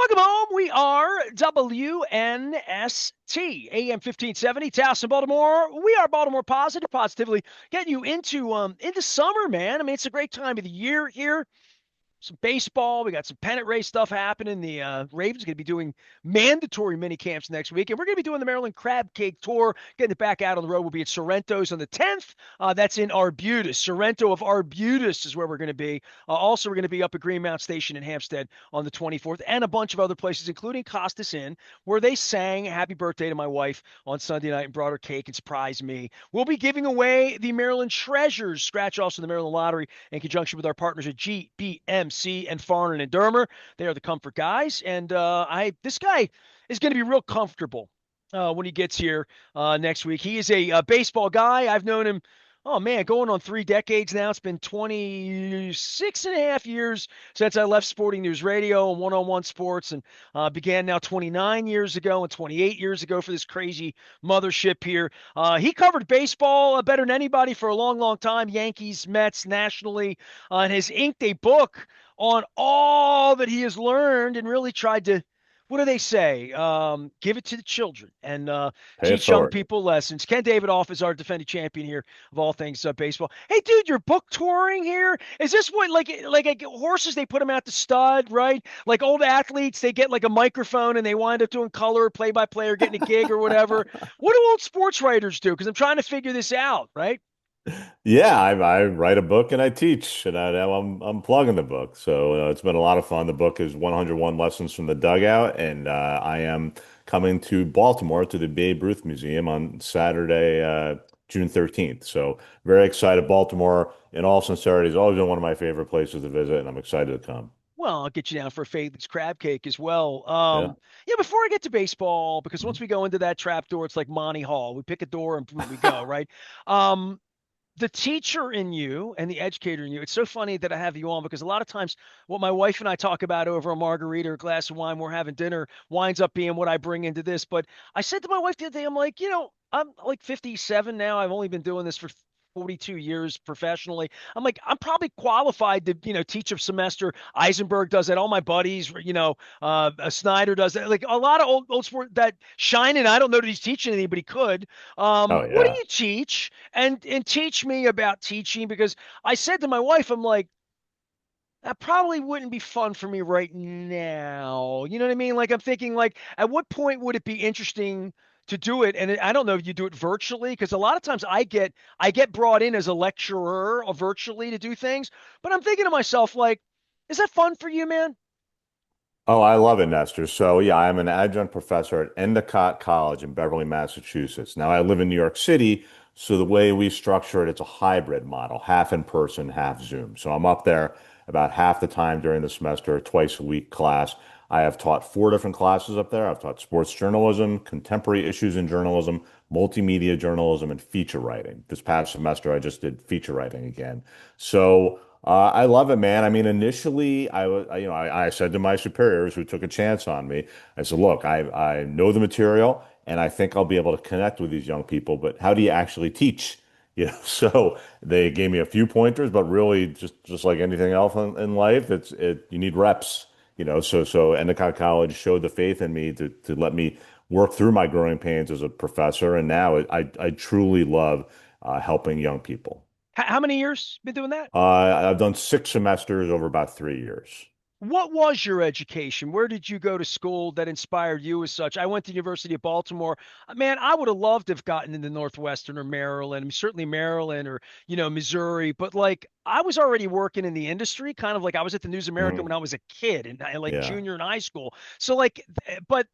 Welcome home. We are WNST, AM 1570, Towson, Baltimore. We are Baltimore positive, positively getting you into summer, man. I mean, it's a great time of the year here. Some baseball. We got some pennant race stuff happening. The Ravens going to be doing mandatory mini camps next week, and we're going to be doing the Maryland Crab Cake Tour. Getting it back out on the road. We'll be at Sorrento's on the 10th. That's in Arbutus. Sorrento of Arbutus is where we're going to be. Also, we're going to be up at Greenmount Station in Hampstead on the 24th, and a bunch of other places, including Costas Inn, where they sang "Happy Birthday" to my wife on Sunday night and brought her cake and surprised me. We'll be giving away the Maryland Treasures scratch offs in the Maryland Lottery in conjunction with our partners at GBMC and Farnan and Dermer. They are the comfort guys, and this guy is going to be real comfortable when he gets here next week. He is a baseball guy. I've known him. Oh man, going on 3 decades now. It's been 26 and a half years since I left Sporting News Radio and one-on-one sports, and began now 29 years ago and 28 years ago for this crazy mothership here. He covered baseball better than anybody for a long, long time, Yankees, Mets, nationally, and has inked a book on all that he has learned and really tried to, what do they say? Give it to the children and Pay it teach young forward. people lessons. Ken Davidoff is our defending champion here of all things baseball. Hey, dude, you're book touring here. Is this what like horses? They put them out to stud, right? Like old athletes, they get like a microphone and they wind up doing color, play by play, or getting a gig or whatever. What do old sports writers do? Because I'm trying to figure this out, right? Yeah, I write a book and I teach, and now I'm plugging the book. So it's been a lot of fun. The book is 101 Lessons from the Dugout, and I am coming to Baltimore to the Babe Ruth Museum on Saturday, June 13th. So very excited. Baltimore, in all sincerity, has always been one of my favorite places to visit, and I'm excited to come. Well, I'll get you down for a Faith's crab cake as well. Yeah. Yeah, before I get to baseball, because once Mhm. we go into that trap door, it's like Monty Hall. We pick a door and we go, right? Um, the teacher in you and the educator in you, it's so funny that I have you on because a lot of times what my wife and I talk about over a margarita or a glass of wine, we're having dinner, winds up being what I bring into this. But I said to my wife the other day, I'm like, I'm like 57 now. I've only been doing this for 42 years professionally. I'm like, I'm probably qualified to, teach a semester. Eisenberg does that. All my buddies, Snyder does that. Like a lot of old sport that shine, and I don't know that he's teaching anybody could. Oh What do yeah. you teach? And teach me about teaching because I said to my wife, I'm like, that probably wouldn't be fun for me right now. You know what I mean? Like I'm thinking like at what point would it be interesting to do it? And I don't know if you do it virtually because a lot of times I get brought in as a lecturer or virtually to do things, but I'm thinking to myself like, is that fun for you, man? Oh, I love it, Nestor. So, yeah, I'm an adjunct professor at Endicott College in Beverly, Massachusetts. Now, I live in New York City, so the way we structure it, it's a hybrid model, half in person, half Zoom. So, I'm up there about half the time during the semester, twice a week class. I have taught 4 different classes up there. I've taught sports journalism, contemporary issues in journalism, multimedia journalism, and feature writing. This past semester, I just did feature writing again. So, I love it, man. I mean, initially, I said to my superiors who took a chance on me, I said, look, I know the material and I think I'll be able to connect with these young people, but how do you actually teach? So they gave me a few pointers, but really just like anything else in life, you need reps, so Endicott College showed the faith in me to let me work through my growing pains as a professor, and now I truly love helping young people. How many years been doing that? I've done 6 semesters over about 3 years. What was your education? Where did you go to school that inspired you as such? I went to the University of Baltimore. Man, I would have loved to have gotten into Northwestern or Maryland. I mean, certainly Maryland or, Missouri. But like I was already working in the industry, kind of like I was at the News America Mhm. when I was a kid and like Yeah. junior in high school. So like, but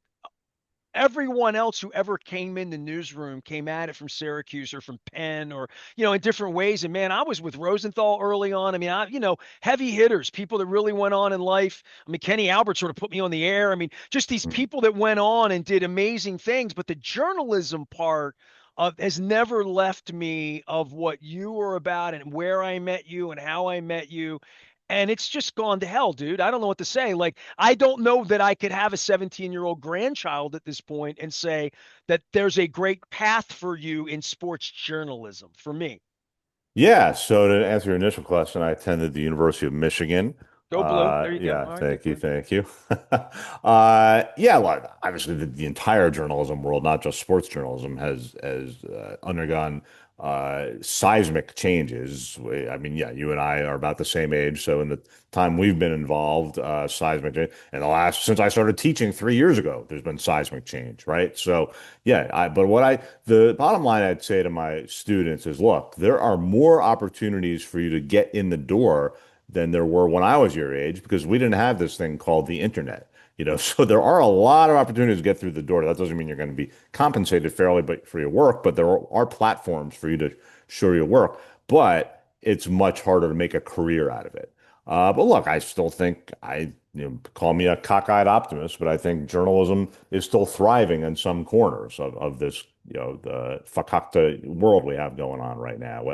everyone else who ever came in the newsroom came at it from Syracuse or from Penn or, in different ways. And man, I was with Rosenthal early on. I mean, heavy hitters, people that really went on in life. I mean, Kenny Albert sort of put me on the air. I mean, just these Mhm. people that went on and did amazing things. But the journalism part has never left me of what you were about and where I met you and how I met you. And it's just gone to hell, dude. I don't know what to say. Like, I don't know that I could have a 17-year-old grandchild at this point and say that there's a great path for you in sports journalism for me. Yeah. So to answer your initial question, I attended the University of Michigan, Go blue. There you go. Yeah, All right, go thank you, blue. thank you. Yeah, well, obviously the entire journalism world, not just sports journalism, has undergone seismic changes. I mean, yeah, you and I are about the same age, so in the time we've been involved, seismic change. And the last since I started teaching 3 years ago, there's been seismic change, right? So yeah, but the bottom line I'd say to my students is, look, there are more opportunities for you to get in the door than there were when I was your age because we didn't have this thing called the internet. So there are a lot of opportunities to get through the door. That doesn't mean you're going to be compensated fairly for your work, but there are platforms for you to show your work. But it's much harder to make a career out of it. But look, I still think call me a cockeyed optimist, but I think journalism is still thriving in some corners of this, the fakakta world we have going on right now,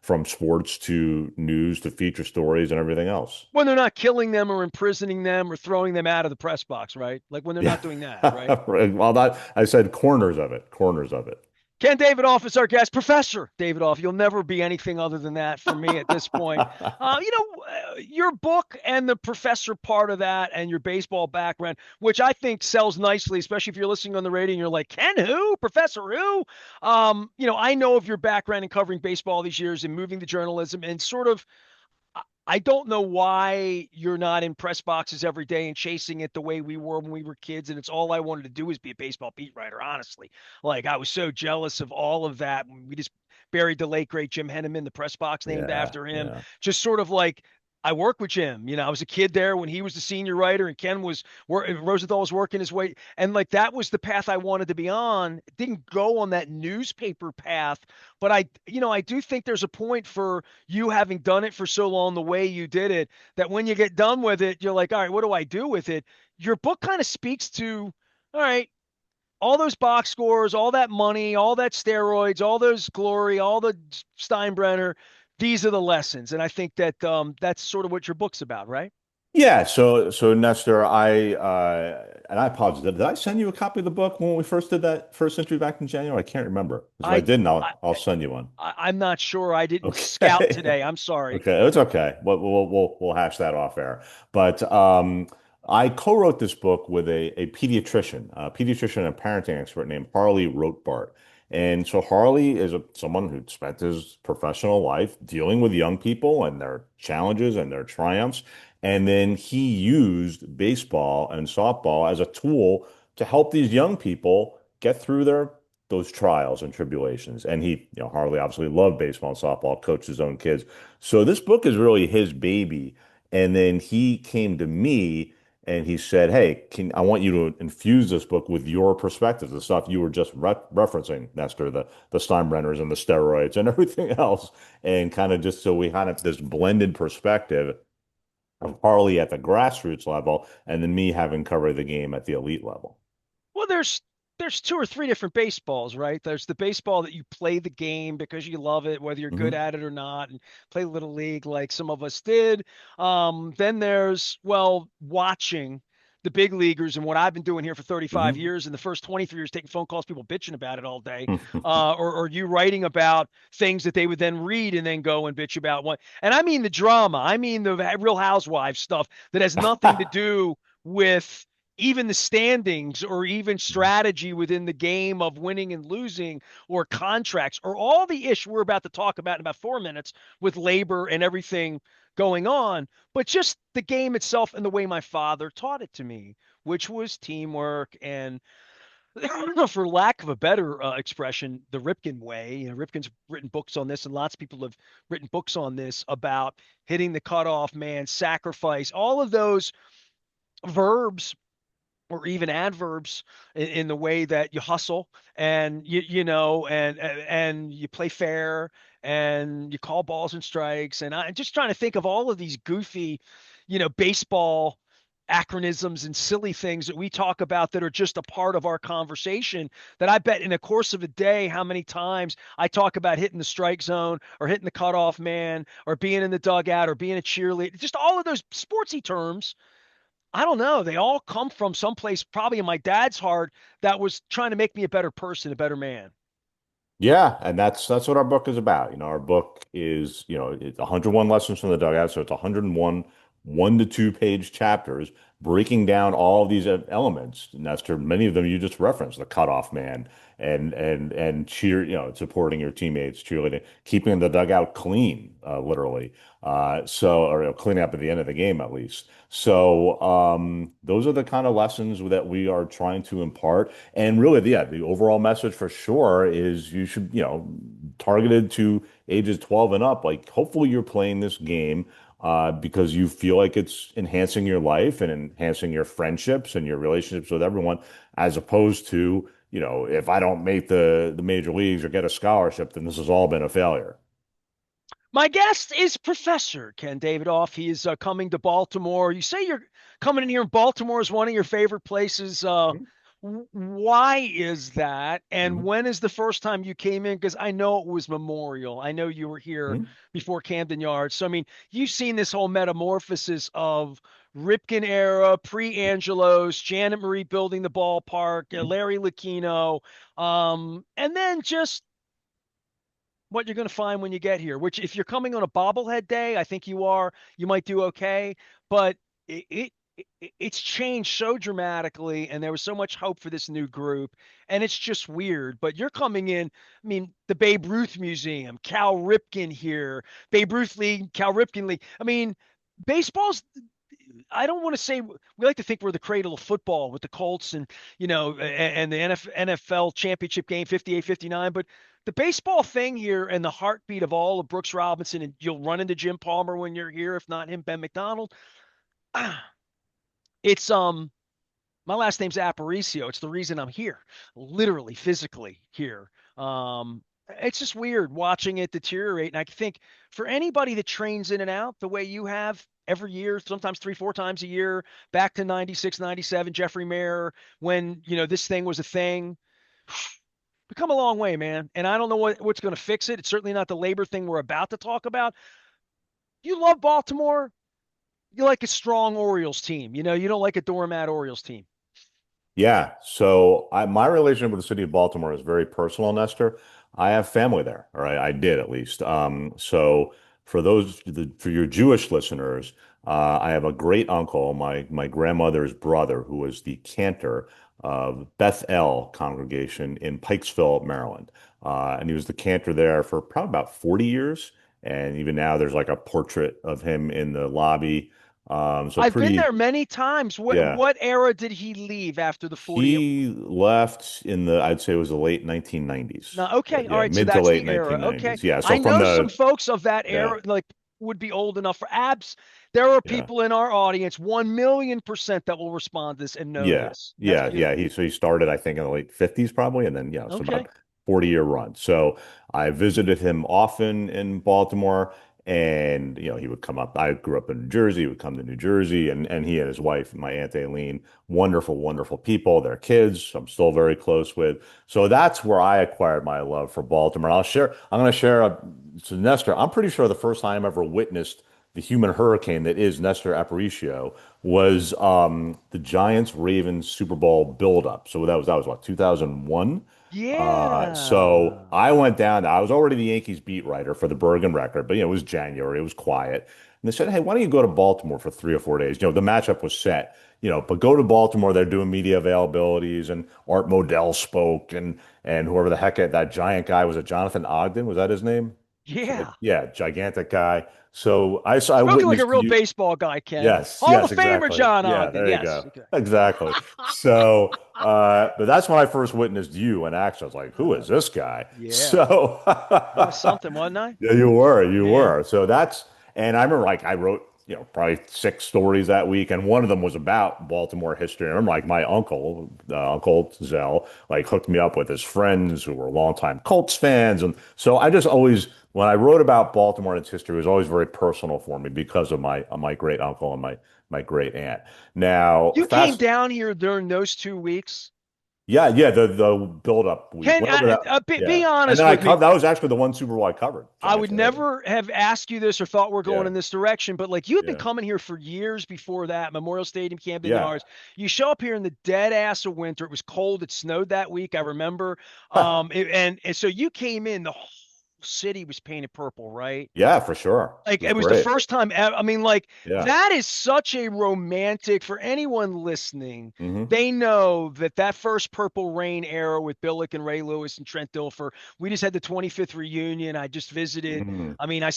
from sports to news to feature stories and everything else. When they're not killing them or imprisoning them or throwing them out of the press box, right? Like when they're Yeah. not doing that, right? Right. Well, I said corners of it, corners of it. Ken Davidoff is our guest. Professor Davidoff, you'll never be anything other than that for me at this point. Your book and the professor part of that and your baseball background, which I think sells nicely, especially if you're listening on the radio and you're like, Ken who? Professor who? I know of your background in covering baseball these years and moving to journalism and sort of I don't know why you're not in press boxes every day and chasing it the way we were when we were kids. And it's all I wanted to do was be a baseball beat writer, honestly. Like I was so jealous of all of that. We just buried the late great Jim Henneman, the press box named Yeah, after him. yeah. Just sort of like I worked with Jim. I was a kid there when he was the senior writer and Ken was where Rosenthal was working his way. And like that was the path I wanted to be on. It didn't go on that newspaper path, but I do think there's a point for you having done it for so long the way you did it that when you get done with it, you're like, all right, what do I do with it? Your book kind of speaks to, all right, all those box scores, all that money, all that steroids, all those glory, all the Steinbrenner. These are the lessons, and I think that that's sort of what your book's about, right? Yeah, so Nestor, I apologize. Did I send you a copy of the book when we first did that first interview back in January? I can't remember. Because if I I, didn't, I I'll send you one. I'm not sure. I didn't scout Okay. today. I'm sorry. Okay, it's okay. We'll hash that off air. But I co-wrote this book with a pediatrician and a parenting expert named Harley Rothbart. And so Harley is someone who spent his professional life dealing with young people and their challenges and their triumphs. And then he used baseball and softball as a tool to help these young people get through those trials and tribulations. And Harley obviously loved baseball and softball, coached his own kids. So this book is really his baby. And then he came to me and he said, "Hey, I want you to infuse this book with your perspective, the stuff you were just referencing, Nestor, the Steinbrenners and the steroids and everything else, and kind of just so we kind of this blended perspective of Harley at the grassroots level, and then me having covered the game at the elite level." Well, there's two or three different baseballs, right? There's the baseball that you play the game because you love it, whether you're good Hmm. at it or not, and play little league like some of us did. Then there's watching the big leaguers and what I've been doing here for 35 Hmm. years, and the first 23 years taking phone calls, people bitching about it all day, or you writing about things that they would then read and then go and bitch about one. And I mean the drama, I mean the Real Housewives stuff that has nothing to do with even the standings or even strategy within the game of winning and losing or contracts or all the ish we're about to talk about in about 4 minutes with labor and everything going on, but just the game itself and the way my father taught it to me, which was teamwork and for lack of a better expression, the Ripken way. Ripken's written books on this, and lots of people have written books on this about hitting the cutoff man, sacrifice, all of those verbs or even adverbs in the way that you hustle and and you play fair and you call balls and strikes. And I'm just trying to think of all of these goofy, baseball acronyms and silly things that we talk about that are just a part of our conversation that I bet in the course of a day how many times I talk about hitting the strike zone or hitting the cutoff man or being in the dugout or being a cheerleader, just all of those sportsy terms. I don't know. They all come from someplace, probably in my dad's heart, that was trying to make me a better person, a better man. Yeah, and that's what our book is about. Our book is, it's 101 lessons from the dugout, so it's 101 1 to 2 page chapters breaking down all of these elements. Nestor, many of them you just referenced, the cutoff man and cheer, supporting your teammates, cheerleading, keeping the dugout clean, literally. Or cleaning up at the end of the game at least. So those are the kind of lessons that we are trying to impart. And really, yeah, the overall message for sure is you should, targeted to ages 12 and up, like hopefully you're playing this game because you feel like it's enhancing your life and enhancing your friendships and your relationships with everyone, as opposed to, if I don't make the major leagues or get a scholarship, then this has all been a failure. My guest is Professor Ken Davidoff. He is coming to Baltimore. You say you're coming in here in Baltimore is one of your favorite places. Mhm. Why is that? And Mhm. when is the first time you came in? Because I know it was Memorial. I know you were here Mhm. before Camden Yards. So, I mean, you've seen this whole metamorphosis of Ripken era, pre-Angelos, Janet Marie building the ballpark, Larry Lucchino, and then just what you're going to find when you get here, which if you're coming on a bobblehead day, I think you are, you might do okay. But it's changed so dramatically, and there was so much hope for this new group, and it's just weird. But you're coming in, I mean, the Babe Ruth Museum, Cal Ripken here, Babe Ruth League, Cal Ripken League. I mean, baseball's, I don't want to say, we like to think we're the cradle of football with the Colts and and the NFL championship game 58, 59, but the baseball thing here and the heartbeat of all of Brooks Robinson, and you'll run into Jim Palmer when you're here, if not him, Ben McDonald. It's my last name's Aparicio. It's the reason I'm here, literally, physically here. It's just weird watching it deteriorate. And I think for anybody that trains in and out the way you have every year, sometimes 3, 4 times a year, back to 96, 97, Jeffrey Mayer, when, this thing was a thing, we come a long way, man. And I don't know what's going to fix it. It's certainly not the labor thing we're about to talk about. You love Baltimore. You like a strong Orioles team. You don't like a doormat Orioles team. Yeah. So my relationship with the city of Baltimore is very personal, Nestor. I have family there, or I did at least. So for your Jewish listeners, I have a great uncle, my grandmother's brother, who was the cantor of Beth El congregation in Pikesville, Maryland. And he was the cantor there for probably about 40 years. And even now, there's like a portrait of him in the lobby. So I've been there pretty, many times. What yeah. what era did he leave after the 40? He left I'd say it was the late 1990s. No, okay, all Yeah, right. So mid to that's late the era. Okay, 1990s. Yeah, so I from know some the, folks of that yeah, era, like would be old enough for abs. There are yeah. people in our audience, 1,000,000% that will respond to this and know Yeah, this. And that's yeah, yeah. beautiful. He started, I think, in the late 50s probably, and then so Okay. about 40-year run. So I visited him often in Baltimore, and he would come up. I grew up in New Jersey. He would come to New Jersey, and he and his wife, my Aunt Aileen, wonderful, wonderful people. Their kids, I'm still very close with. So that's where I acquired my love for Baltimore. I'm going to share so Nestor. I'm pretty sure the first time I ever witnessed the human hurricane that is Nestor Aparicio was the Giants Ravens Super Bowl buildup. So that was what, 2001? So Yeah. I went down. I was already the Yankees beat writer for the Bergen Record, but it was January. It was quiet. And they said, "Hey, why don't you go to Baltimore for 3 or 4 days?" The matchup was set, but go to Baltimore. They're doing media availabilities, and Art Modell spoke, and whoever the heck that giant guy was, it Jonathan Ogden? Was that his name? Yeah. Yeah, gigantic guy. So I Spoken like a witnessed real you. baseball guy, Ken. Yes, Hall yes, of Famer exactly. John Yeah, Ogden. there you Yes. go. Okay. Exactly. So, but that's when I first witnessed you in action. I was like, who is this guy? Yeah. So, I was something, wasn't I? yeah, you Yeah. were. And I remember like I wrote, probably 6 stories that week, and one of them was about Baltimore history. I remember like my uncle, Uncle Zell, like hooked me up with his friends who were longtime Colts fans, and so I just always, when I wrote about Baltimore and its history, it was always very personal for me because of my great uncle and my great aunt. Now, You came down here during those 2 weeks. yeah, yeah, the build up week, Ken, whatever that, be yeah, and honest then I with me. covered that was actually the one Super Bowl I covered, I Giants would Ravens. never have asked you this or thought we're going Yeah, in this direction, but like you had been yeah, coming here for years before that, Memorial Stadium, Camden yeah. Yards. You show up here in the dead ass of winter. It was cold. It snowed that week. I remember. And so you came in the whole city was painted purple, right? Yeah, for sure. It Like was it was the great. first time ever. I mean, like Yeah. that is such a romantic for anyone listening. Hmm. They know that that first Purple Rain era with Billick and Ray Lewis and Trent Dilfer. We just had the 25th reunion. I just visited. Hmm. I mean, I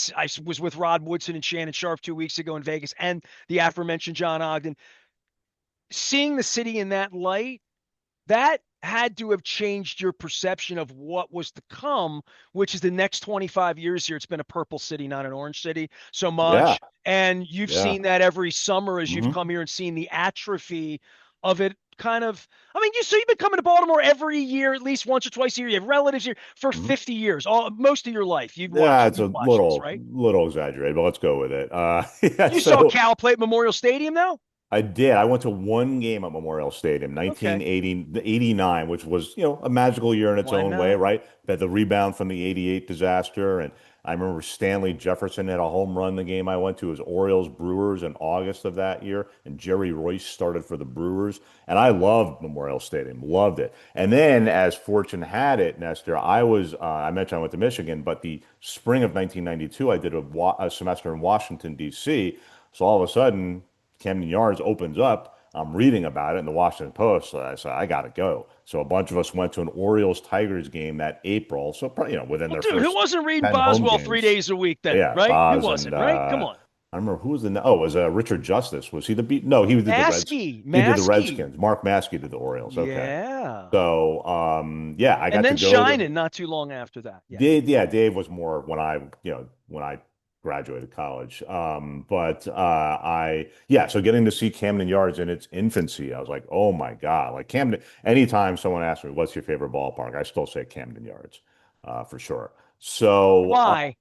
was with Rod Woodson and Shannon Sharp 2 weeks ago in Vegas, and the aforementioned John Ogden. Seeing the city in that light, that had to have changed your perception of what was to come, which is the next 25 years here. It's been a purple city, not an orange city so Yeah. much. And you've Yeah. seen that every summer as you've Hmm. come here and seen the atrophy of it kind of. I mean, you've been coming to Baltimore every year, at least once or twice a year. You have relatives here for Hmm. 50 years, most of your life. Yeah, it's a You've watched this, right? little exaggerated, but let's go with it. Yeah, You saw so Cal play at Memorial Stadium, though? I did. I went to one game at Memorial Stadium, Okay. 1989, which was, a magical year in its Why own way, not? right? Had the rebound from the 88 disaster. And I remember Stanley Jefferson had a home run the game I went to. It was Orioles Brewers in August of that year. And Jerry Royce started for the Brewers. And I loved Memorial Stadium, loved it. And then, as fortune had it, Nestor, I mentioned I went to Michigan, but the spring of 1992, I did a semester in Washington, D.C. So all of a sudden, Camden Yards opens up. I'm reading about it in the Washington Post. So I said, I got to go. So a bunch of us went to an Orioles Tigers game that April. So, within Well, their dude, who first wasn't reading 10 home Boswell three games. days a week then, Yeah, right? Who Boz and wasn't, right? Come on. I remember who was it was Richard Justice. Was he the beat? No, he did the Reds. He did the Maskey. Redskins. Mark Maskey did the Orioles. Okay. Yeah. So, yeah, I And got to then go to Shining not too long after that. Yeah. Dave was more when I graduated college. But yeah, so getting to see Camden Yards in its infancy, I was like, oh my God, like Camden. Anytime someone asks me, what's your favorite ballpark? I still say Camden Yards, for sure. So, Why?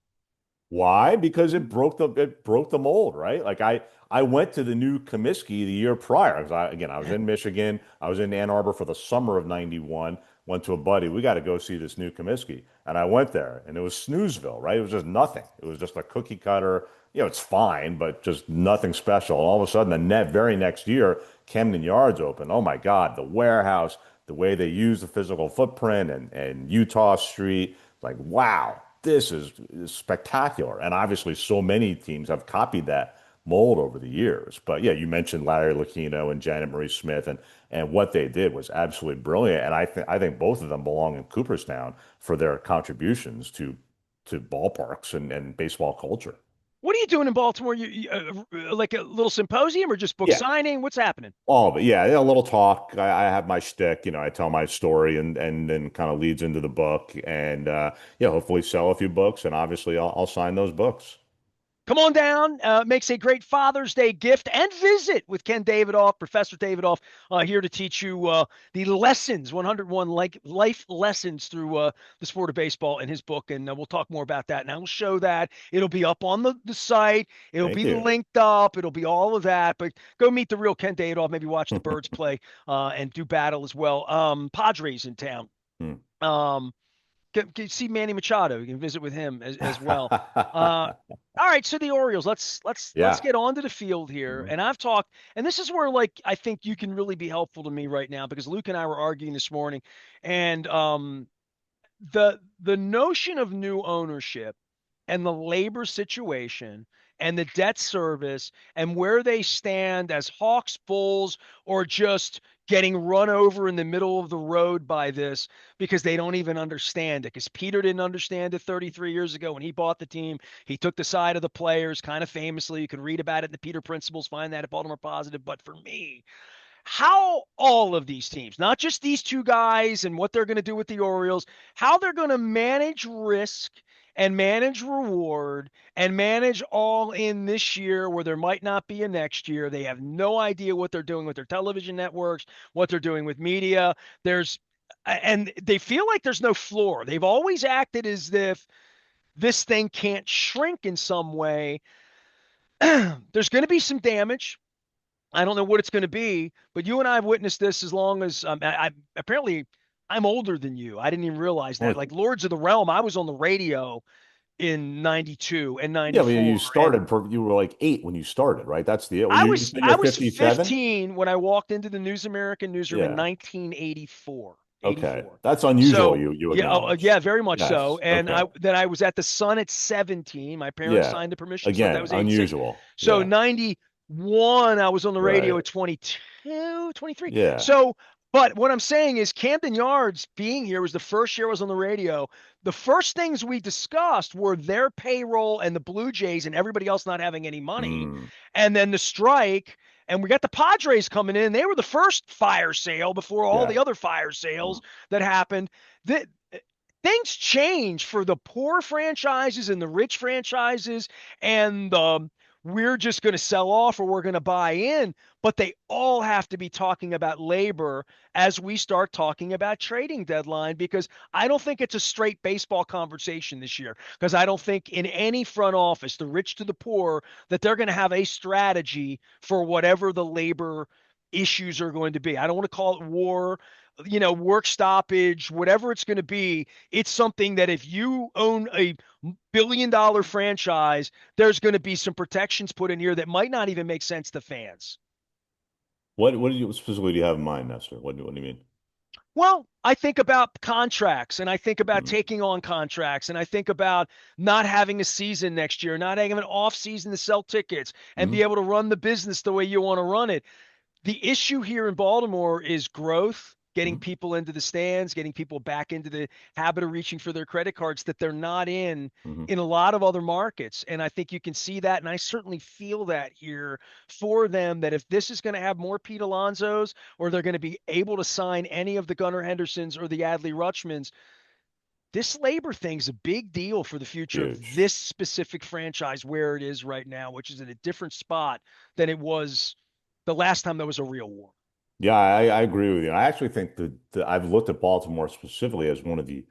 why? Because it broke the mold, right? Like I went to the new Comiskey the year prior. 'Cause I was in Michigan. I was in Ann Arbor for the summer of '91. Went to a buddy. We got to go see this new Comiskey. And I went there, and it was Snoozeville, right? It was just nothing. It was just a cookie cutter. It's fine, but just nothing special. And all of a sudden, very next year, Camden Yards opened. Oh my God, the warehouse, the way they use the physical footprint and Utah Street, like wow, this is spectacular. And obviously, so many teams have copied that mold over the years. But yeah, you mentioned Larry Lucchino and Janet Marie Smith, and what they did was absolutely brilliant. And I think both of them belong in Cooperstown for their contributions to ballparks and baseball culture. What are you doing in Baltimore? Like a little symposium or just book Yeah, signing? What's happening? all of it. Yeah, a little talk. I have my shtick. I tell my story and then kind of leads into the book, and yeah, hopefully sell a few books, and obviously I'll sign those books. Come on down. Makes a great Father's Day gift and visit with Ken Davidoff, Professor Davidoff, here to teach you the lessons, 101 like life lessons through the sport of baseball in his book. And we'll talk more about that. And I will show that. It'll be up on the site. It'll Thank be you. linked up. It'll be all of that. But go meet the real Ken Davidoff. Maybe watch the Birds play and do battle as well. Padres in town. Hmm. Um, see Manny Machado. You can visit with him as well. All right, so the Orioles. Let's Yeah. get onto the field here. Mhm. And I've talked, and this is where like I think you can really be helpful to me right now because Luke and I were arguing this morning, and the notion of new ownership and the labor situation and the debt service and where they stand as Hawks, Bulls, or just getting run over in the middle of the road by this because they don't even understand it. Because Peter didn't understand it 33 years ago when he bought the team. He took the side of the players kind of famously. You could read about it in the Peter Principles, find that at Baltimore Positive. But for me, how all of these teams, not just these two guys and what they're going to do with the Orioles, how they're going to manage risk and manage reward and manage all in this year where there might not be a next year. They have no idea what they're doing with their television networks, what they're doing with media. And they feel like there's no floor. They've always acted as if this thing can't shrink in some way. There's going to be some damage. I don't know what it's going to be, but you and I have witnessed this as long as apparently I'm older than you. I didn't even realize that. Well, Like Lords of the Realm, I was on the radio in 92 and yeah, I mean, 94 and you were like 8 when you started, right? That's the I you was said I you're was 57? 15 when I walked into the News American newsroom in Yeah. 1984. Okay. 84. That's unusual, So you yeah, acknowledge. yeah, very much so. Yes. And Okay. I was at the Sun at 17. My parents Yeah. signed the permission slip. That Again, was 86. unusual. So Yeah. 91, I was on the radio Right. at 22, 23. Yeah. So, but what I'm saying is Camden Yards being here was the first year I was on the radio. The first things we discussed were their payroll and the Blue Jays and everybody else not having any money. Mm. And then the strike. And we got the Padres coming in. They were the first fire sale before all Yeah. the other fire Mm. sales that happened. The, things change for the poor franchises and the rich franchises, and we're just going to sell off or we're going to buy in, but they all have to be talking about labor as we start talking about trading deadline, because I don't think it's a straight baseball conversation this year, because I don't think in any front office, the rich to the poor, that they're going to have a strategy for whatever the labor issues are going to be. I don't want to call it war, work stoppage, whatever it's going to be. It's something that if you own a billion-dollar franchise, there's going to be some protections put in here that might not even make sense to fans. What do you specifically do you have in mind, Nestor? What do you mean? Well, I think about contracts and I think about Mm. taking on contracts and I think about not having a season next year, not having an off season to sell tickets and be Mm. able to run the business the way you want to run it. The issue here in Baltimore is growth, getting Mm. people into the stands, getting people back into the habit of reaching for their credit cards that they're not Mm. in a lot of other markets. And I think you can see that. And I certainly feel that here for them, that if this is going to have more Pete Alonsos or they're going to be able to sign any of the Gunnar Hendersons or the Adley Rutschmans, this labor thing's a big deal for the future of Huge. this specific franchise where it is right now, which is in a different spot than it was the last time there was a real war. Yeah, I agree with you. I actually think that I've looked at Baltimore specifically as one of the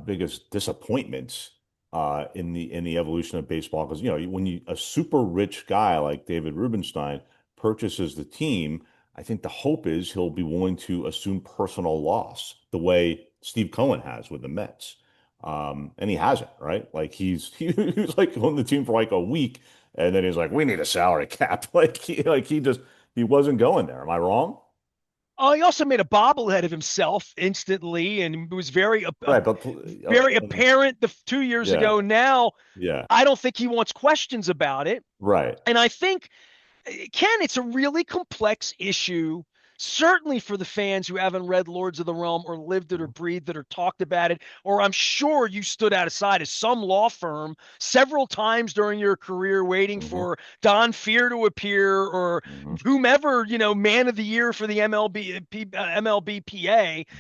biggest disappointments in the evolution of baseball. Because when a super rich guy like David Rubenstein purchases the team, I think the hope is he'll be willing to assume personal loss the way Steve Cohen has with the Mets. And he hasn't, right? Like he was like on the team for like a week, and then he's like, "We need a salary cap." He wasn't going there. Am I wrong? Oh, he also made a bobblehead of himself instantly, and it was Right, but very apparent 2 years yeah, ago. Now, yeah, I don't think he wants questions about it, right. and I think Ken, it's a really complex issue, certainly for the fans who haven't read Lords of the Realm or lived it or breathed it or talked about it. Or I'm sure you stood outside of some law firm several times during your career waiting Hmm. for Don Fear to appear or Hmm. whomever, man of the year for the MLBPA.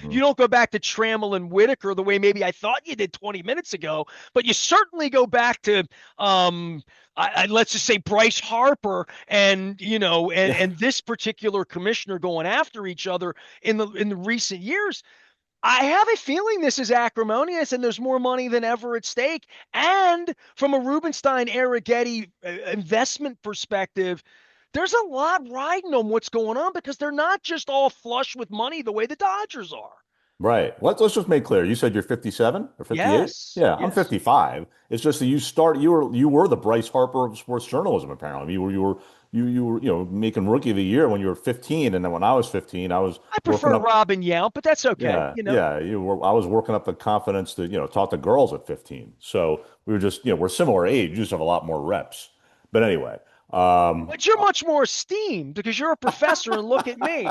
Hmm. You don't go back to Trammell and Whitaker the way maybe I thought you did 20 minutes ago, but you certainly go back to let's just say Bryce Harper and Yeah, and this particular commissioner going after each other in the recent years. I have a feeling this is acrimonious and there's more money than ever at stake. And from a Rubenstein Arrighetti investment perspective, there's a lot riding on what's going on because they're not just all flush with money the way the Dodgers are. right. Let's just make clear. You said you're 57 or 58? Yes, Yeah, I'm yes. 55. It's just that you were the Bryce Harper of sports journalism apparently. You were making rookie of the year when you were 15, and then when I was 15, I was I working prefer up. Robin Yount, but that's okay. Yeah, yeah. I was working up the confidence to talk to girls at 15. So we were just we're similar age. You just have a lot more reps. But anyway, um, But you're much more esteemed because you're a professor and look at me.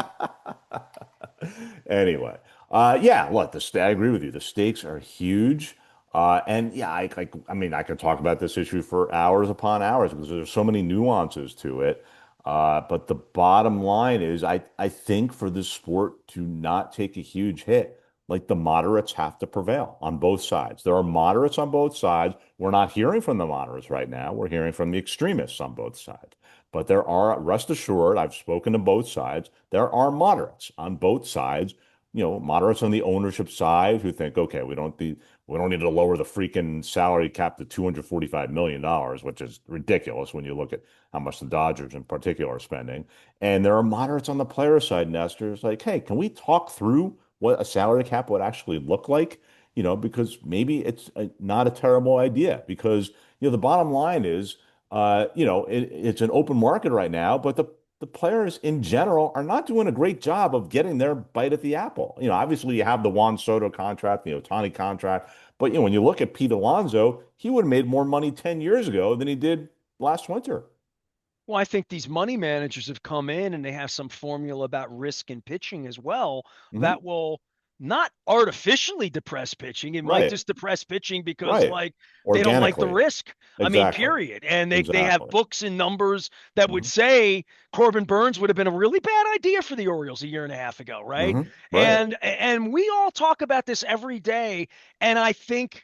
anyway, yeah, look, I agree with you. The stakes are huge. And yeah, I mean, I could talk about this issue for hours upon hours because there's so many nuances to it. But the bottom line is, I think for this sport to not take a huge hit, like the moderates have to prevail on both sides. There are moderates on both sides. We're not hearing from the moderates right now. We're hearing from the extremists on both sides. But there are, rest assured, I've spoken to both sides. There are moderates on both sides, moderates on the ownership side who think, okay, we don't need to lower the freaking salary cap to $245 million, which is ridiculous when you look at how much the Dodgers in particular are spending. And there are moderates on the player side, Nestor. It's like, hey, can we talk through what a salary cap would actually look like? Because maybe it's not a terrible idea because, the bottom line is, it's an open market right now, but the the players in general are not doing a great job of getting their bite at the apple. Obviously you have the Juan Soto contract, the Ohtani contract, but when you look at Pete Alonso, he would have made more money 10 years ago than he did last winter. Well, I think these money managers have come in and they have some formula about risk and pitching as well Hmm. that will not artificially depress pitching. It might Right, just depress pitching because right. like they don't like the Organically. risk. I mean, Exactly. period. And they have Exactly. books and numbers that would Hmm. say Corbin Burns would have been a really bad idea for the Orioles a year and a half ago, right? Hmm. Right. And we all talk about this every day. And I think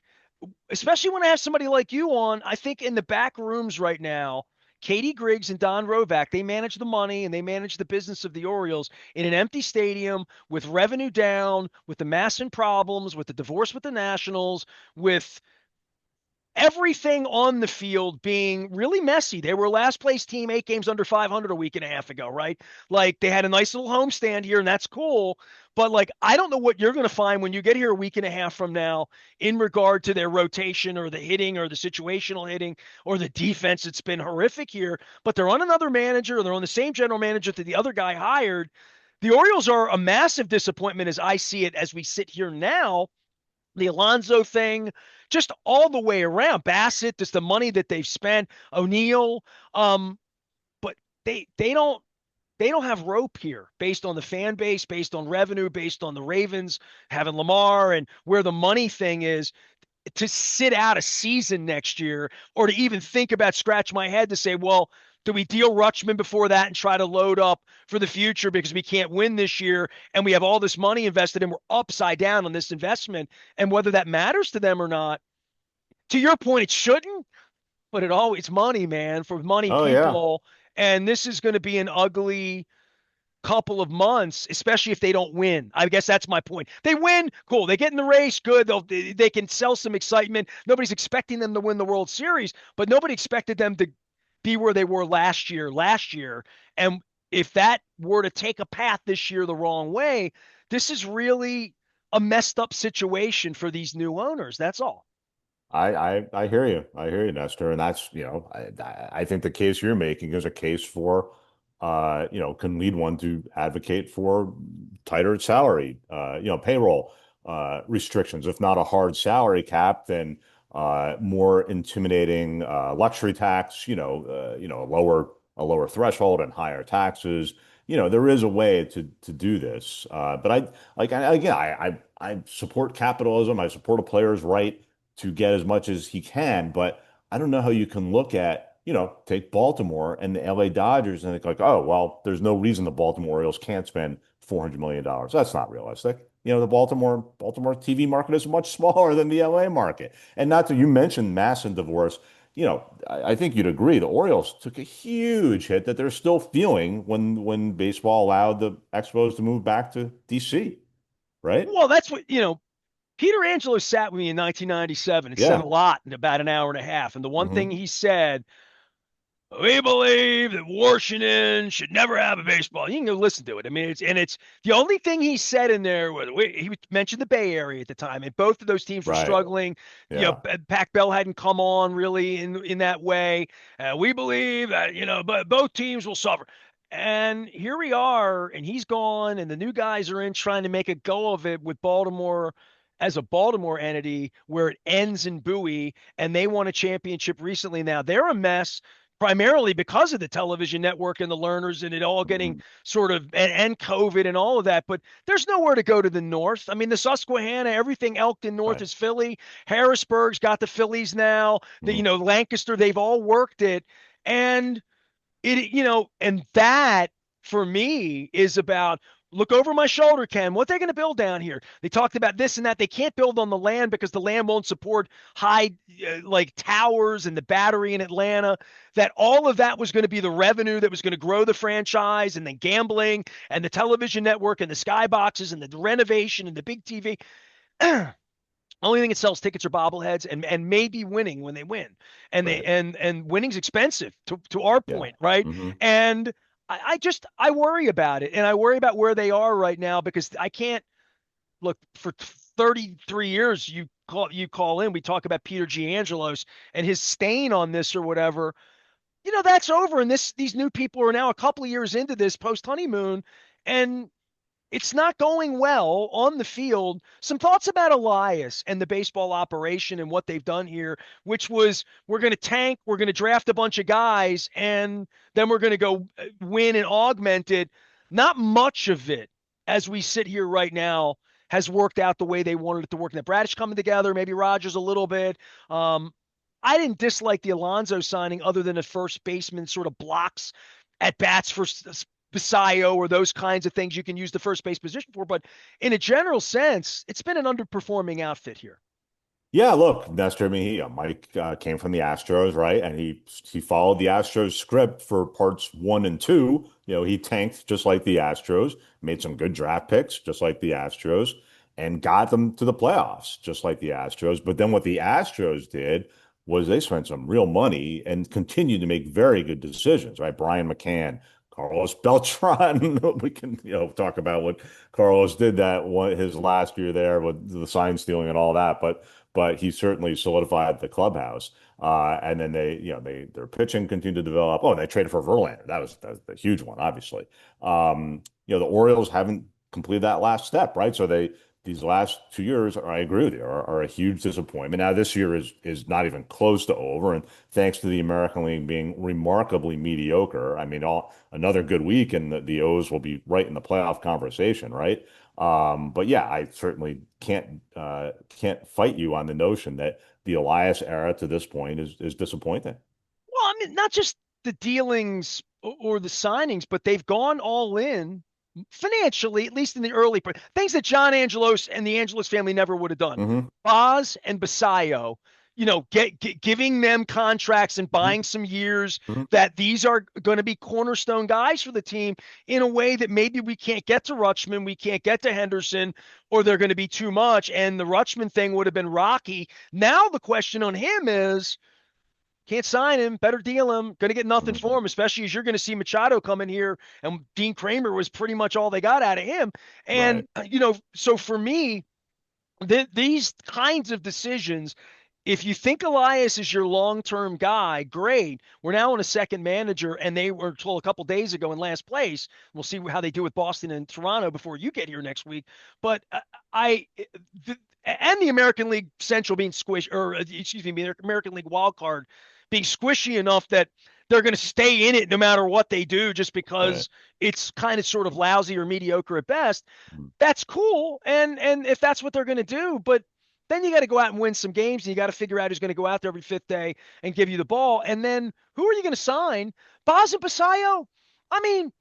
especially when I have somebody like you on, I think in the back rooms right now, Katie Griggs and Don Rovac, they manage the money and they manage the business of the Orioles in an empty stadium with revenue down, with the massive problems, with the divorce with the Nationals, with everything on the field being really messy. They were last place team, 8 games under 500 a week and a half ago, right? Like they had a nice little homestand here, and that's cool. But like, I don't know what you're going to find when you get here a week and a half from now in regard to their rotation or the hitting or the situational hitting or the defense. It's been horrific here, but they're on another manager. They're on the same general manager that the other guy hired. The Orioles are a massive disappointment as I see it as we sit here now, the Alonso thing, just all the way around. Bassett, just the money that they've spent. O'Neill, um, but they don't have rope here based on the fan base, based on revenue, based on the Ravens having Lamar and where the money thing is to sit out a season next year or to even think about scratch my head to say, well, do we deal Rutschman before that and try to load up for the future because we can't win this year and we have all this money invested and we're upside down on this investment and whether that matters to them or not. To your point, it shouldn't, but it always money, man, for money Oh yeah. people. And this is going to be an ugly couple of months, especially if they don't win. I guess that's my point. They win, cool. They get in the race, good. They can sell some excitement. Nobody's expecting them to win the World Series, but nobody expected them to be where they were last year. And if that were to take a path this year the wrong way, this is really a messed up situation for these new owners. That's all. I hear you. I hear you, Nestor. And that's, I think the case you're making is a case for, can lead one to advocate for tighter salary, payroll restrictions. If not a hard salary cap, then more intimidating luxury tax, a lower threshold and higher taxes. There is a way to do this. But again, I support capitalism. I support a player's right to get as much as he can. But I don't know how you can look at, take Baltimore and the LA Dodgers and think like, oh, well, there's no reason the Baltimore Orioles can't spend $400 million. That's not realistic. The Baltimore TV market is much smaller than the LA market. And not to, you mentioned mass and divorce. I think you'd agree the Orioles took a huge hit that they're still feeling when baseball allowed the Expos to move back to DC, right? Well, that's what, Peter Angelo sat with me in 1997 and said a Yeah. lot in about an hour and a half. And the one thing Hmm. he said, we believe that Washington should never have a baseball. You can go listen to it. I mean, it's the only thing he said in there was he mentioned the Bay Area at the time, and both of those teams were Right. struggling. Yeah. Pac Bell hadn't come on really in that way. We believe that but both teams will suffer. And here we are, and he's gone, and the new guys are in trying to make a go of it with Baltimore as a Baltimore entity where it ends in Bowie, and they won a championship recently. Now they're a mess primarily because of the television network and the learners and it all getting Mhm. sort of and COVID and all of that. But there's nowhere to go to the north. I mean, the Susquehanna, everything Elkton North Right. is Philly. Harrisburg's got the Phillies now. The Mhm. Lancaster, they've all worked it. And and that for me is about look over my shoulder, Ken. What they're going to build down here? They talked about this and that. They can't build on the land because the land won't support high like towers and the battery in Atlanta. That all of that was going to be the revenue that was going to grow the franchise, and then gambling and the television network and the skyboxes and the renovation and the big TV. Only thing that sells tickets are bobbleheads and maybe winning when they win. And they Right. and winning's expensive to our Yeah. point, right? Hmm. And I worry about it and I worry about where they are right now because I can't look for 33 years you call in, we talk about Peter Giangelos and his stain on this or whatever. that's over. And these new people are now a couple of years into this post honeymoon, and it's not going well on the field. Some thoughts about Elias and the baseball operation and what they've done here, which was we're going to tank, we're going to draft a bunch of guys, and then we're going to go win and augment it. Not much of it, as we sit here right now, has worked out the way they wanted it to work. Now, Bradish coming together, maybe Rogers a little bit. I didn't dislike the Alonso signing other than a first baseman sort of blocks at bats for Basayo or those kinds of things you can use the first base position for. But in a general sense, it's been an underperforming outfit here. Yeah, look, Nestor, I mean, Mike came from the Astros, right? And he followed the Astros script for parts one and two. He tanked just like the Astros, made some good draft picks, just like the Astros, and got them to the playoffs, just like the Astros. But then what the Astros did was they spent some real money and continued to make very good decisions, right? Brian McCann, Carlos Beltran. We can, talk about what Carlos did his last year there with the sign stealing and all that, but he certainly solidified the clubhouse. And then their pitching continued to develop. Oh, and they traded for Verlander. That was the huge one, obviously. The Orioles haven't completed that last step, right? So these last 2 years, I agree with you, are a huge disappointment. Now this year is not even close to over, and thanks to the American League being remarkably mediocre, I mean, another good week, and the O's will be right in the playoff conversation, right? But yeah, I certainly can't fight you on the notion that the Elias era to this point is disappointing. Well, I mean, not just the dealings or the signings, but they've gone all in financially, at least in the early part. Things that John Angelos and the Angelos family never would have done. Hmm. Boz and Basayo, giving them contracts and buying some years Hmm. that these are going to be cornerstone guys for the team in a way that maybe we can't get to Rutschman, we can't get to Henderson, or they're going to be too much. And the Rutschman thing would have been rocky. Now the question on him is, can't sign him. Better deal him. Going to get nothing Hmm. for him, especially as you're going to see Machado come in here, and Dean Kramer was pretty much all they got out of him. And Right, so for me, these kinds of decisions, if you think Elias is your long-term guy, great. We're now on a second manager, and they were told a couple days ago in last place. We'll see how they do with Boston and Toronto before you get here next week. But I, and the American League Central being squished, or excuse me, the American League wild card being squishy enough that they're going to stay in it no matter what they do, just right. because it's kind of sort of lousy or mediocre at best. Mhm. That's cool, and if that's what they're going to do, but then you got to go out and win some games, and you got to figure out who's going to go out there every fifth day and give you the ball. And then who are you going to sign? Boz and Basayo? I mean,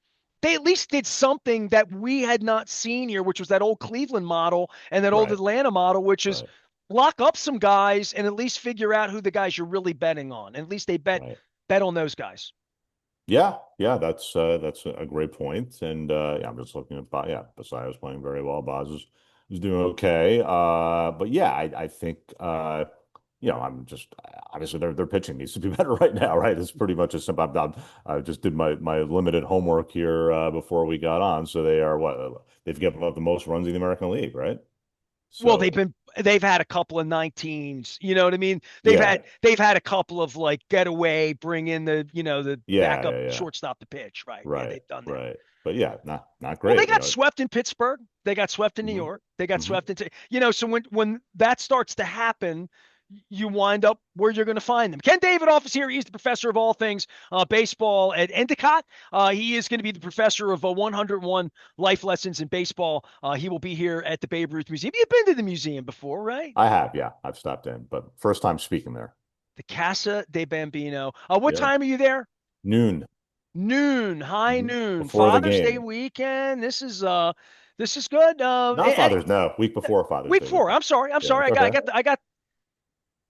they at least did something that we had not seen here, which was that old Cleveland model and that old Right, Atlanta model, which is right, lock up some guys and at least figure out who the guys you're really betting on. And at least they right. bet on those guys. Yeah, yeah, that's a great point. And yeah, I'm just looking at yeah, Basayo's playing very well. Is doing okay. But yeah, I think I'm just obviously their pitching needs to be better right now, right? It's pretty much as simple. I just did my limited homework here before we got on. So they are they've given up the most runs in the American League, right? Well, So they've had a couple of 19s, you know what I mean? yeah, They've had a couple of like getaway, bring in the yeah, backup yeah, yeah. shortstop to pitch, right? Yeah, Right, they've done that. right. But yeah, not Well, they great, got swept in Pittsburgh. They got swept in New Hmm. York. They got Hmm. swept into, so when that starts to happen, you wind up where you're going to find them. Ken Davidoff is here. He's the professor of all things baseball at Endicott. He is going to be the professor of 101 life lessons in baseball. He will be here at the Babe Ruth Museum. You've been to the museum before, right? I have, yeah. I've stopped in, but first time speaking there. The Casa de Bambino. What Yeah. time are you there? Noon. Noon, high Hmm. noon. Before the Father's Day game. weekend. This is good. Not Father's, no, week before Father's Week Day four. weekend. I'm sorry. I'm Yeah, sorry. it's okay.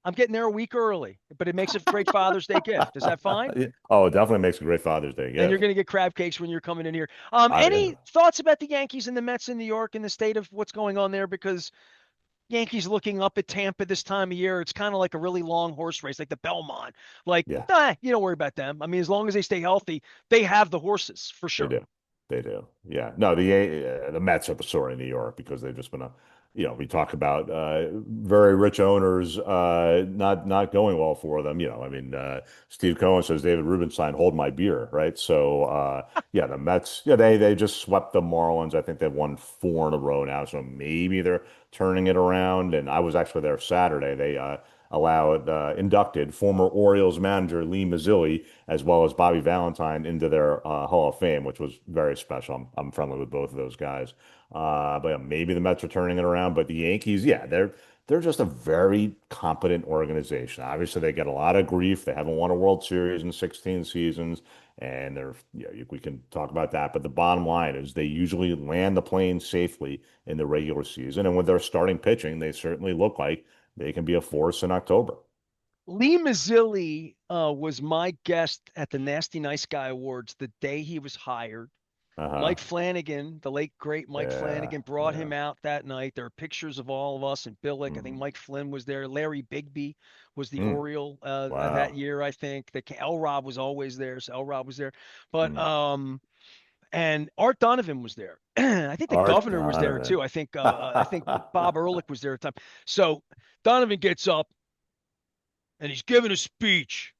I'm getting there a week early, but it makes a great Father's Day gift. Is that fine? Yeah. Oh, it definitely makes a great Father's Day And you're gift. going to get crab cakes when you're coming in here. Yeah. Any thoughts about the Yankees and the Mets in New York and the state of what's going on there? Because Yankees looking up at Tampa this time of year, it's kind of like a really long horse race, like the Belmont. Like, Yeah, you don't worry about them. I mean, as long as they stay healthy, they have the horses for they sure. do. They do. Yeah. No, the Mets are the story in New York because they've just been we talk about very rich owners not going well for them. I mean, Steve Cohen says David Rubenstein, hold my beer, right? So yeah, the Mets, yeah, they just swept the Marlins. I think they've won four in a row now, so maybe they're turning it around. And I was actually there Saturday. They allowed inducted former Orioles manager Lee Mazzilli as well as Bobby Valentine into their Hall of Fame, which was very special. I'm friendly with both of those guys. But yeah, maybe the Mets are turning it around. But the Yankees, yeah, they're just a very competent organization. Obviously, they get a lot of grief. They haven't won a World Series in 16 seasons, and we can talk about that. But the bottom line is they usually land the plane safely in the regular season, and when they're starting pitching, they certainly look like they can be a force in October. Lee Mazzilli was my guest at the Nasty Nice Guy Awards the day he was hired. Mike Uh-huh. Flanagan, the late great Mike Yeah. Flanagan, brought Yeah. him out that night. There are pictures of all of us and Billick. I think Mhm. Mike Flynn was there. Larry Bigby was the Mm. Oriole that Wow. year. I think the Rob was always there. So L Rob was there, but Mm. and Art Donovan was there. I think the Art governor was there Donovan. too. I think Bob Ehrlich was there at the time. So Donovan gets up and he's giving a speech.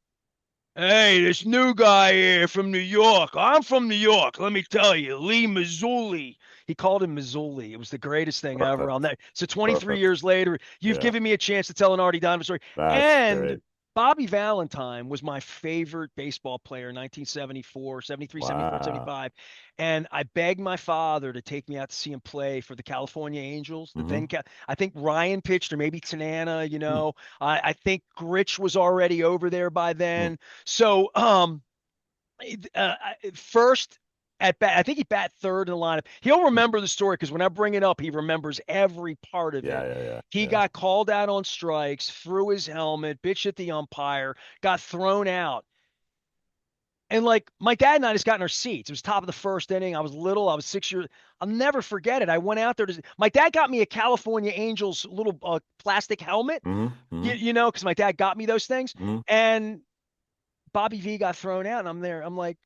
Hey, this new guy here from New York. I'm from New York. Let me tell you, Lee Mazzulli. He called him Mazzulli. It was the greatest thing ever. Perfect. So 23 Perfect. years later, you've Yeah. given me a chance to tell an Artie Donovan story. That's And great. Bobby Valentine was my favorite baseball player in 1974, 73, 74, Wow. 75. And I begged my father to take me out to see him play for the California Angels. Hmm. I think Ryan pitched, or maybe Tanana, Hmm. I think Gritch was already over there by Hmm. then. So, first at bat, I think he bat third in the lineup. He'll remember the story because when I bring it up, he remembers every part of Yeah, it. yeah, yeah, He yeah. got called out on strikes, threw his helmet, bitched at the umpire, got thrown out. And like my dad and I just got in our seats. It was top of the first inning. I was little. I was 6 years. I'll never forget it. I went out there to. My dad got me a California Angels little plastic helmet. Hmm. Hmm. Because my dad got me those things. Hmm. And Bobby V got thrown out, and I'm there. I'm like,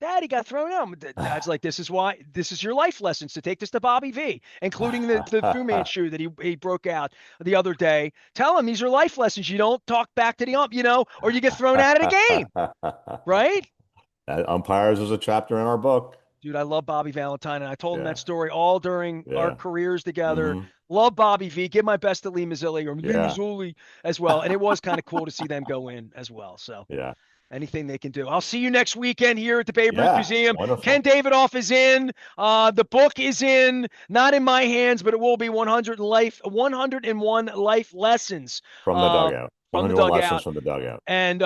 Dad, he got thrown out. Dad's like, this is why. This is your life lessons to take this to Bobby V, including the Fu Manchu that he broke out the other day. Tell him these are life lessons. You don't talk back to the ump, or you get thrown out of the game, right? Umpires is a chapter in our book. Dude, I love Bobby Valentine, and I told him that Yeah, story all during our yeah. careers together. Hmm. Love Bobby V. Give my best to Lee Mazzilli or Lee Yeah. Mazzulli as well. And it was kind of cool to see them go in as well. So Yeah. anything they can do. I'll see you next weekend here at the Babe Ruth Yeah. Museum. Ken Wonderful. Davidoff is in. The book is in. Not in my hands, but it will be 101 life lessons From the uh, dugout. from the 101 lessons dugout. from the dugout. And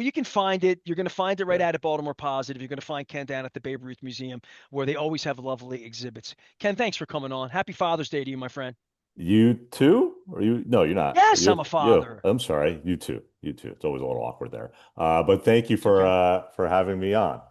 you can find it. You're going to find it right Yeah. out at Baltimore Positive. You're going to find Ken down at the Babe Ruth Museum, where they always have lovely exhibits. Ken, thanks for coming on. Happy Father's Day to you, my friend. You too? Or you? No, you're not. Yes, I'm a You. father. I'm sorry. You too. You too. It's always a little awkward there. But thank you It's okay. for having me on.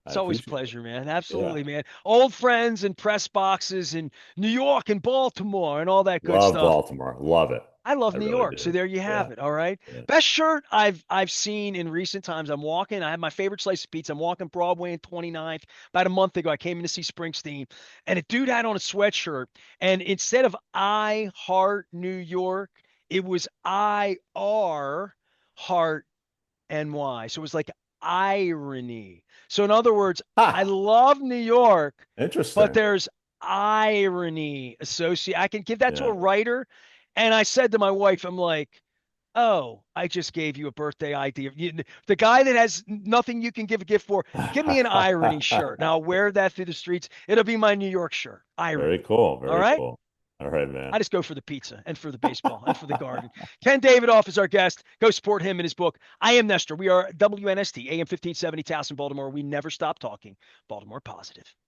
I It's always a appreciate it. pleasure, man. Yeah. Absolutely, man. Old friends and press boxes in New York and Baltimore and all that good Love stuff. Baltimore. Love it. I love I New really York, so do. there you Yeah. have it. All right, Yeah. best shirt I've seen in recent times. I'm walking. I had my favorite slice of pizza. I'm walking Broadway and 29th. About a month ago, I came in to see Springsteen, and a dude had on a sweatshirt, and instead of "I Heart New York," it was "I Heart NY." So it was like irony. So in other words, I Ha! love New York, but Interesting. there's irony associated. I can give that to a Yeah. writer. And I said to my wife, I'm like, oh, I just gave you a birthday idea. The guy that has nothing you can give a gift for, give me an irony shirt. Now I'll wear that through the streets. It'll be my New York shirt. Very Irony. cool. All Very right. cool. All right, man. I just go for the pizza and for the baseball and for the garden. Ken Davidoff is our guest. Go support him in his book. I am Nestor. We are WNST, AM 1570, Towson, Baltimore. We never stop talking Baltimore positive.